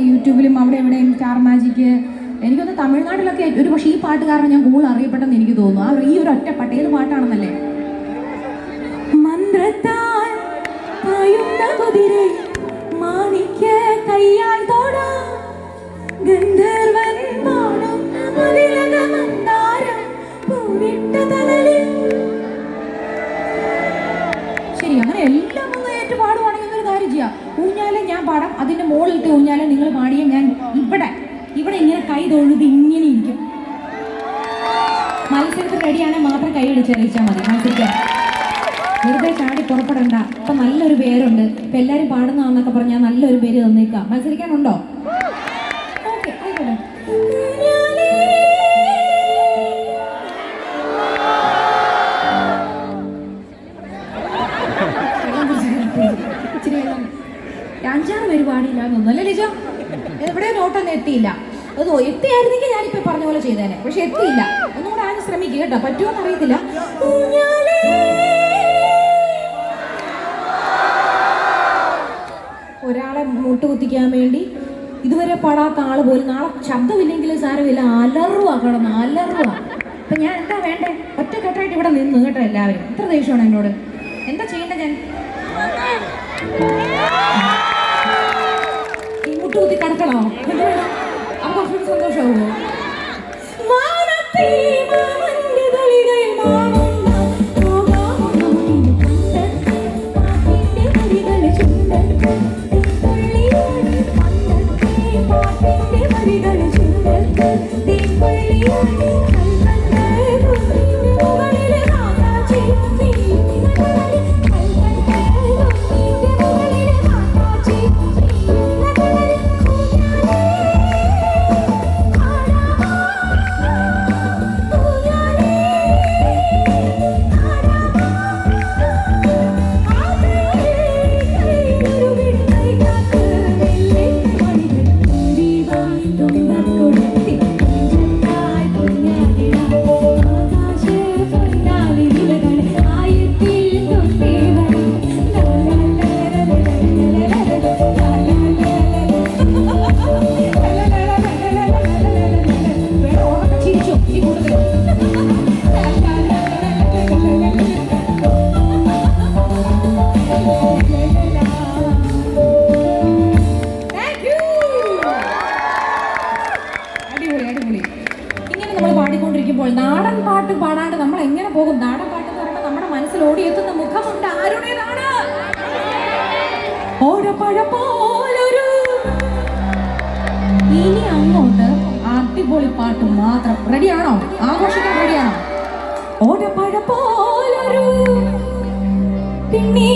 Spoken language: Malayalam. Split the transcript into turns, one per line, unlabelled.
യൂട്യൂബിലും അവിടെ എവിടെയും സ്റ്റാർ മാജിക്ക് എനിക്കൊന്ന് തമിഴ്നാട്ടിലൊക്കെ ഒരു പക്ഷേ ഈ പാട്ട് കാരണം ഞാൻ കൂടുതൽ അറിയപ്പെട്ടെന്ന് എനിക്ക് തോന്നുന്നു. ആ ഈ ഒരു ഒറ്റ പാട്ട് ഏത് പാട്ടാണെന്നല്ലേ? മന്ത്രത്താൽ മാണിക്യ കയ്യാൽ തോടാ ഗന്ധർവൻ ശരി, അങ്ങനെ എല്ലാം ഒന്ന് ഏറ്റു പാടുവാണെങ്കിൽ ഒരു കാര്യം ചെയ്യാം. ഊഞ്ഞാലെ ഞാൻ പാടാം, അതിന്റെ മുകളിലത്തെ ഊഞ്ഞാലെ നിങ്ങൾ പാടിയ ഞാൻ ഇവിടെ ഇങ്ങനെ കൈ തൊഴുത് ഇങ്ങനെ ഇരിക്കും. മത്സരത്തിൽ റെഡിയാണെങ്കിൽ മാത്രം കൈ അടിച്ചറിയിച്ചാൽ മതി. മത്സരിക്കാൻ വെറുതെ ചാടി പുറപ്പെടണ്ട. ഇപ്പൊ നല്ലൊരു പേരുണ്ട്, ഇപ്പൊ എല്ലാരും പാടുന്നതാന്നൊക്കെ പറഞ്ഞാൽ നല്ലൊരു പേര് തന്നേക്കാം. മത്സരിക്കാനുണ്ടോ? ഓക്കെ, ആയിക്കോട്ടെ. ഇച്ചിരി വെള്ളം 5-6 പേര് പാടിയില്ലാന്ന് തോന്നുന്നു അല്ലേ ലിജോ? എവിടെ നോട്ടൊന്നും എത്തിയില്ല. അതോ എത്തിയായിരുന്നെങ്കിൽ ഞാനിപ്പോ പറഞ്ഞ പോലെ ചെയ്തേനെ, പക്ഷെ എത്തിയില്ല. ഒന്നും കൂടെ ആരും ശ്രമിക്കുക കേട്ടോ, പറ്റുമോന്ന് അറിയത്തില്ല. ഒരാളെ മുട്ടുകുത്തിക്കാൻ വേണ്ടി ഇതുവരെ പാടാത്ത ആള് പോലും നാളെ ശബ്ദമില്ലെങ്കിലും സാരമില്ല, അലറുവാ കിടന്ന് അലറുവാ. അപ്പൊ ഞാൻ എന്താ വേണ്ടേ? ഒറ്റക്കെട്ടായിട്ട് ഇവിടെ നിന്ന് കേട്ടോ എല്ലാവരും. എത്ര ദേഷ്യമാണ് എന്നോട്. എന്താ ചെയ്യേണ്ടത് ഞാൻ? ഈ മുട്ടുകുത്തി കിടക്കണോ? അപ്പൊ കുറച്ചുകൂടി സന്തോഷമാവുമോ? പാടിക്കൊണ്ടിരിക്കുമ്പോൾ നാടൻ പാട്ട് പാടാണ്ട് നമ്മൾ എങ്ങനെ പോകും? നാടൻ പാട്ട് എന്ന് പറയുമ്പോൾ നമ്മുടെ മനസ്സിൽ ഓടിയെത്തുന്ന മുഖമുണ്ട്. ആരുടേതാണ്? ഓടപ്പഴ പോലൊരു. ഇനി അങ്ങോട്ട് അടിപൊളി പാട്ട് മാത്രം. റെഡിയാണോ? ആഘോഷിക്കാൻ റെഡിയാണോ? ഓടപ്പഴ പോലൊരു പിന്നെ